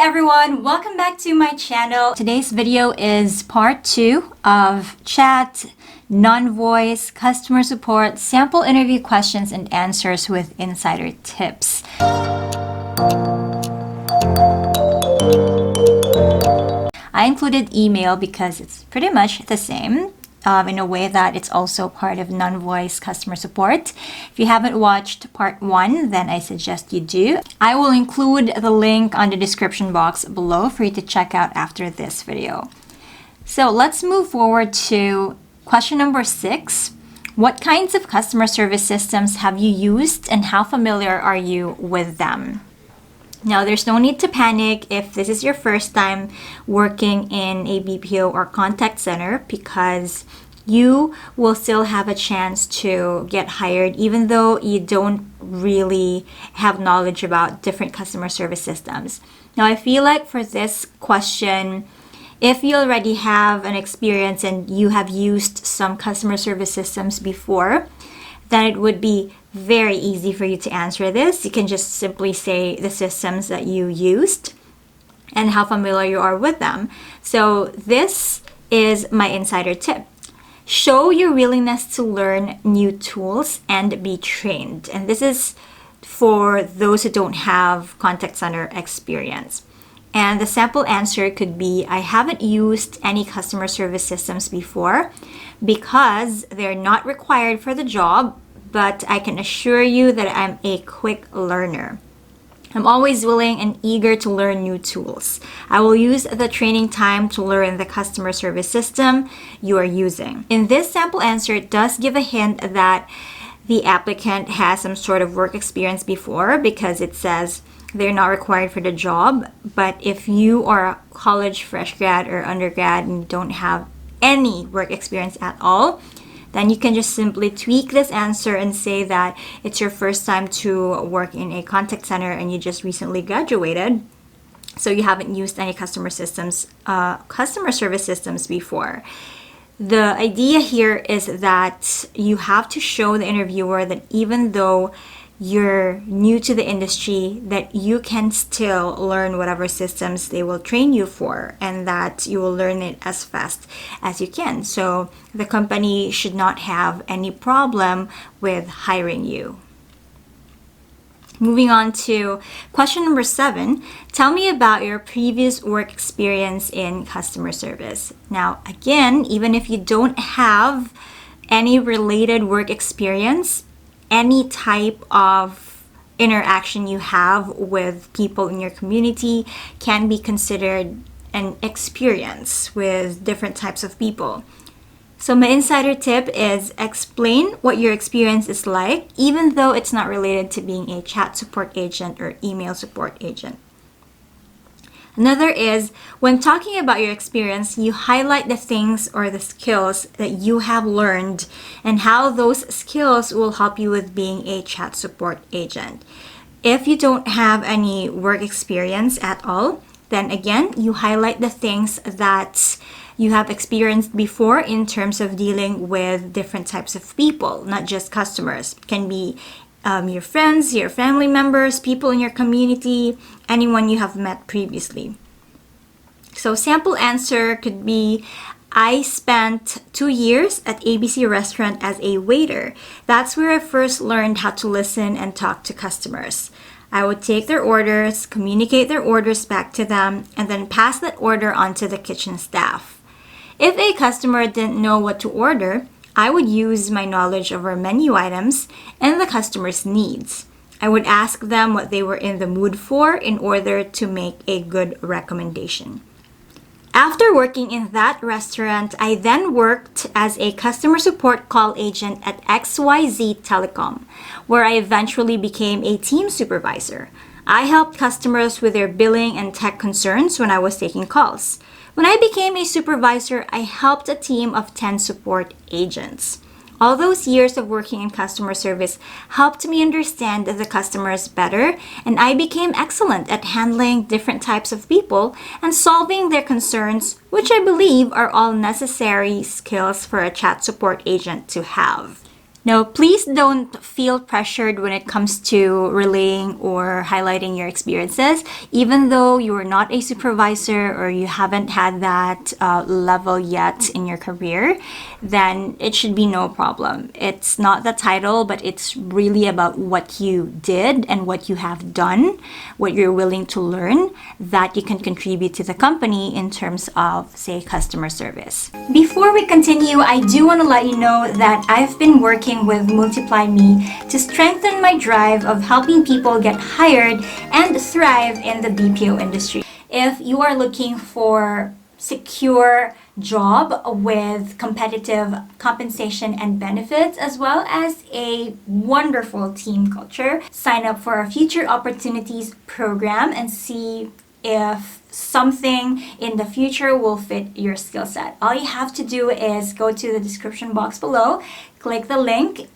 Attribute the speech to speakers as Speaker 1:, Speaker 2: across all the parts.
Speaker 1: everyone, welcome back to my channel. Today's video is part 2 of chat, non-voice, customer support, sample interview questions and answers with insider tips. I included email because it's pretty much the same in a way that it's also part of non-voice customer support. If you haven't watched part 1, then I suggest you do. I will include the link on the description box below for you to check out after this video. So let's move forward to question number 6. What kinds of customer service systems have you used and how familiar are you with them? Now, there's no need to panic if this is your first time working in a BPO or contact center, because you will still have a chance to get hired even though you don't really have knowledge about different customer service systems. Now, I feel like for this question, if you already have an experience and you have used some customer service systems before, then it would be very easy for you to answer this. You can just simply say the systems that you used and how familiar you are with them. So this is my insider tip. Show your willingness to learn new tools and be trained. And this is for those who don't have contact center experience. And the sample answer could be, I haven't used any customer service systems before because they're not required for the job, but I can assure you that I'm a quick learner. I'm always willing and eager to learn new tools. I will use the training time to learn the customer service system you are using. In this sample answer, it does give a hint that the applicant has some sort of work experience before, because it says they're not required for the job. But if you are a college fresh grad or undergrad and don't have any work experience at all, then you can just simply tweak this answer and say that it's your first time to work in a contact center and you just recently graduated, so you haven't used any customer service systems before. The idea here is that you have to show the interviewer that even though you're new to the industry, that you can still learn whatever systems they will train you for, and that you will learn it as fast as you can. So the company should not have any problem with hiring you. Moving on to question number 7. Tell me about your previous work experience in customer service. Now, again, even if you don't have any related work experience, any type of interaction you have with people in your community can be considered an experience with different types of people. So my insider tip is explain what your experience is like, even though it's not related to being a chat support agent or email support agent. Another is, when talking about your experience, you highlight the things or the skills that you have learned and how those skills will help you with being a chat support agent. If you don't have any work experience at all, then again, you highlight the things that you have experienced before in terms of dealing with different types of people, not just customers. It can be your friends, your family members, people in your community, anyone you have met previously. So sample answer could be, I spent 2 years at ABC Restaurant as a waiter. That's where I first learned how to listen and talk to customers. I would take their orders, communicate their orders back to them, and then pass that order on to the kitchen staff. If a customer didn't know what to order, I would use my knowledge of our menu items and the customer's needs. I would ask them what they were in the mood for in order to make a good recommendation. After working in that restaurant, I then worked as a customer support call agent at XYZ Telecom, where I eventually became a team supervisor. I helped customers with their billing and tech concerns when I was taking calls. When I became a supervisor, I helped a team of 10 support agents. All those years of working in customer service helped me understand the customers better, and I became excellent at handling different types of people and solving their concerns, which I believe are all necessary skills for a chat support agent to have. Now, please don't feel pressured when it comes to relaying or highlighting your experiences. Even though you are not a supervisor or you haven't had that level yet in your career, then it should be no problem. It's not the title, but it's really about what you did and what you have done, what you're willing to learn that you can contribute to the company in terms of, say, customer service. Before we continue, I do want to let you know that I've been working with 𝙈𝙤𝙙𝙾 to strengthen my drive of helping people get hired and thrive in the BPO industry. If you are looking for secure job with competitive compensation and benefits, as well as a wonderful team culture, sign up for our Future Opportunities program and see if something in the future will fit your skill set. All you have to do is go to the description box below, click the link,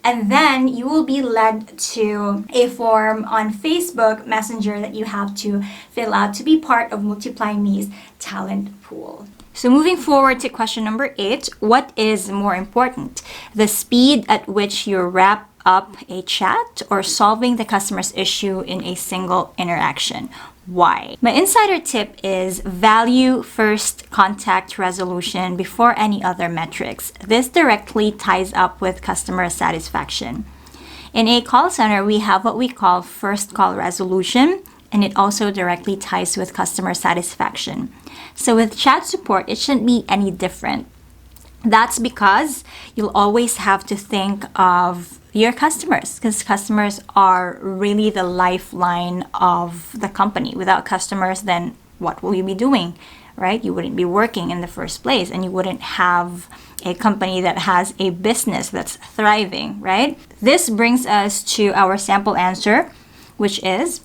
Speaker 1: and then you will be led to a form on Facebook Messenger that you have to fill out to be part of 𝙈𝙤𝙾's talent pool. So moving forward to question number 8, what is more important? The speed at which you wrap up a chat or solving the customer's issue in a single interaction? Why? My insider tip is value first contact resolution before any other metrics. This directly ties up with customer satisfaction. In a call center, we have what we call first call resolution, and it also directly ties with customer satisfaction. So with chat support, it shouldn't be any different. That's because you'll always have to think of your customers, because customers are really the lifeline of the company. Without customers, then what will you be doing, right? You wouldn't be working in the first place, and you wouldn't have a company that has a business that's thriving, right? This brings us to our sample answer, which is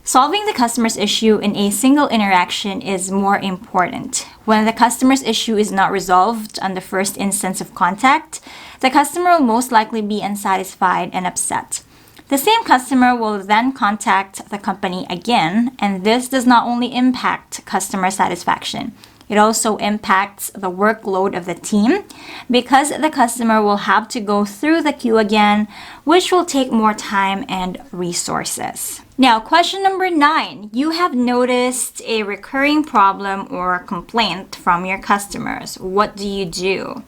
Speaker 1: solving the customer's issue in a single interaction is more important. When the customer's issue is not resolved on the first instance of contact, the customer will most likely be unsatisfied and upset. The same customer will then contact the company again, and this does not only impact customer satisfaction, it also impacts the workload of the team because the customer will have to go through the queue again, which will take more time and resources. Now, question number 9. You have noticed a recurring problem or complaint from your customers. What do you do?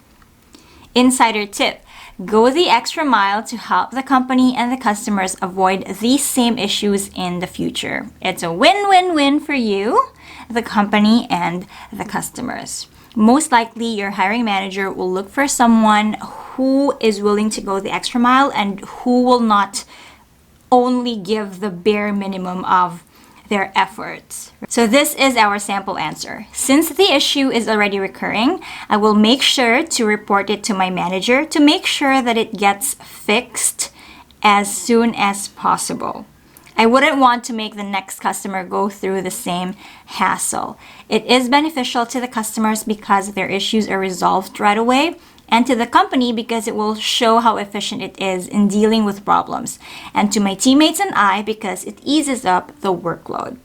Speaker 1: Insider tip. Go the extra mile to help the company and the customers avoid these same issues in the future. It's a win-win-win for you, the company, and the customers. Most likely, your hiring manager will look for someone who is willing to go the extra mile and who will not only give the bare minimum of their efforts. So this is our sample answer. Since the issue is already recurring, I will make sure to report it to my manager to make sure that it gets fixed as soon as possible. I wouldn't want to make the next customer go through the same hassle. It is beneficial to the customers because their issues are resolved right away, and to the company because it will show how efficient it is in dealing with problems, and to my teammates and I because it eases up the workload.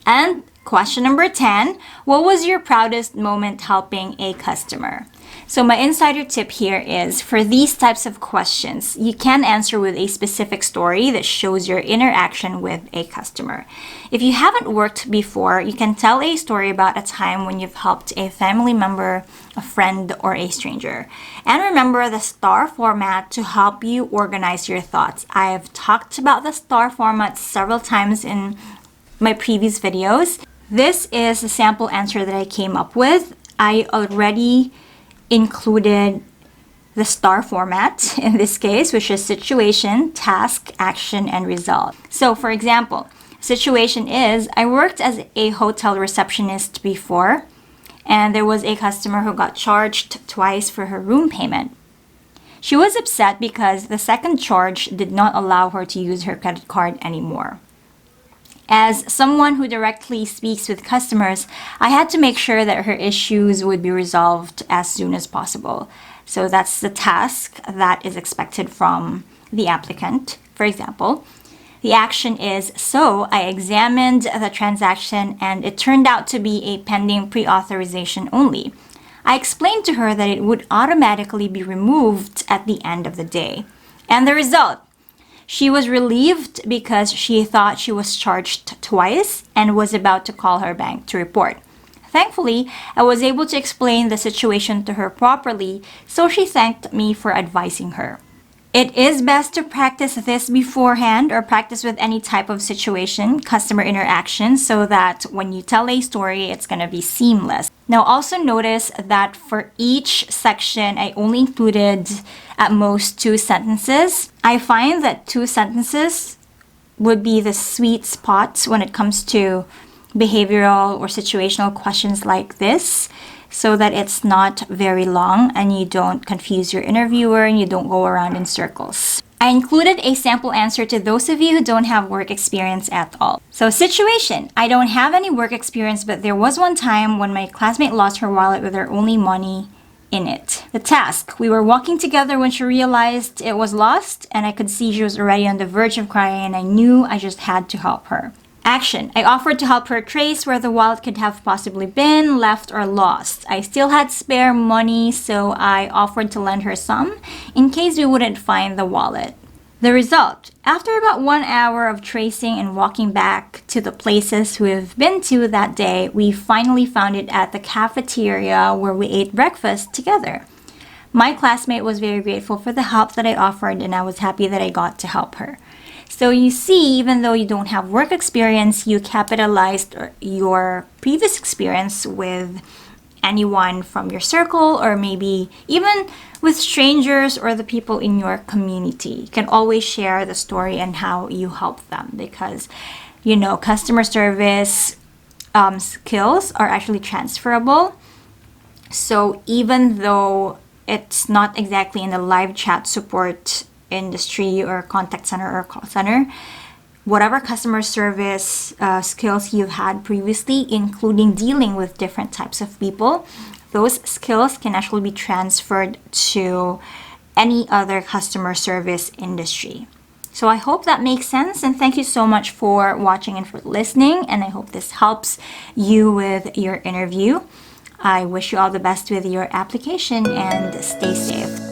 Speaker 1: And question number 10, what was your proudest moment helping a customer? So my insider tip here is for these types of questions, you can answer with a specific story that shows your interaction with a customer. If you haven't worked before, you can tell a story about a time when you've helped a family member, a friend, or a stranger. And remember the STAR format to help you organize your thoughts. I have talked about the STAR format several times in my previous videos. This is the sample answer that I came up with. I already included the STAR format in this case, which is situation, task, action, and result. So for example, situation is, I worked as a hotel receptionist before, and there was a customer who got charged twice for her room payment. She was upset because the second charge did not allow her to use her credit card anymore. As someone who directly speaks with customers, I had to make sure that her issues would be resolved as soon as possible. So that's the task that is expected from the applicant. For example, the action is, so I examined the transaction and it turned out to be a pending pre-authorization only. I explained to her that it would automatically be removed at the end of the day. And the result, she was relieved because she thought she was charged twice and was about to call her bank to report. Thankfully, I was able to explain the situation to her properly, so she thanked me for advising her. It is best to practice this beforehand or practice with any type of situation, customer interaction, so that when you tell a story, it's going to be seamless. Now, also notice that for each section, I only included at most 2 sentences. I find that 2 sentences would be the sweet spot when it comes to behavioral or situational questions like this, so that it's not very long and you don't confuse your interviewer and you don't go around in circles. I included a sample answer to those of you who don't have work experience at all. So, situation. I don't have any work experience, but there was one time when my classmate lost her wallet with her only money in it. The task. We were walking together when she realized it was lost, and I could see she was already on the verge of crying, and I knew I just had to help her. Action. I offered to help her trace where the wallet could have possibly been, left, or lost. I still had spare money, so I offered to lend her some in case we wouldn't find the wallet. The result. After about 1 hour of tracing and walking back to the places we've been to that day, we finally found it at the cafeteria where we ate breakfast together. My classmate was very grateful for the help that I offered, and I was happy that I got to help her. So you see, even though you don't have work experience, you capitalized your previous experience with anyone from your circle, or maybe even with strangers or the people in your community. You can always share the story and how you help them, because, you know, customer service skills are actually transferable. So even though it's not exactly in the live chat support industry or contact center or call center, whatever customer service skills you've had previously, including dealing with different types of people, those skills can actually be transferred to any other customer service industry. So I hope that makes sense, and thank you so much for watching and for listening, and I hope this helps you with your interview. I wish you all the best with your application and stay safe.